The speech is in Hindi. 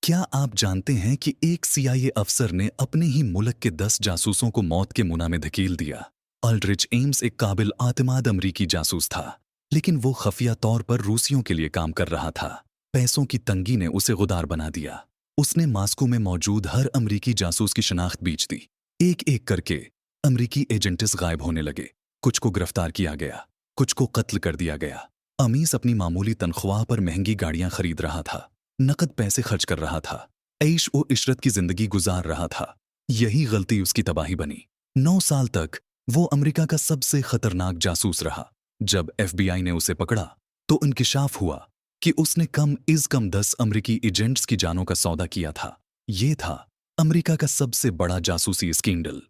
क्या आप जानते हैं कि एक सीआईए अफसर ने अपने ही मुल्क के 10 जासूसों को मौत के मुना में धकेल दिया? अल्ड्रिच एम्स एक काबिल आतिमाद अमरीकी जासूस था, लेकिन वो खफिया तौर पर रूसियों के लिए काम कर रहा था। पैसों की तंगी ने उसे गुदार बना दिया। उसने मास्को में मौजूद हर अमरीकी जासूस की शनाख्त बेच दी। एक एक करके अमरीकी एजेंट्स गायब होने लगे। कुछ को गिरफ्तार किया गया, कुछ को कत्ल कर दिया गया। अमीस अपनी मामूली तनख्वाह पर महंगी गाड़ियां खरीद रहा था, नकद पैसे खर्च कर रहा था, ऐश ओ इशरत की जिंदगी गुजार रहा था। यही गलती उसकी तबाही बनी। 9 साल तक वो अमेरिका का सबसे खतरनाक जासूस रहा। जब एफबीआई ने उसे पकड़ा तो इंकिशाफ हुआ कि उसने कम 10 अमरीकी एजेंट्स की जानों का सौदा किया था। ये था अमेरिका का सबसे बड़ा जासूसी स्कैंडल।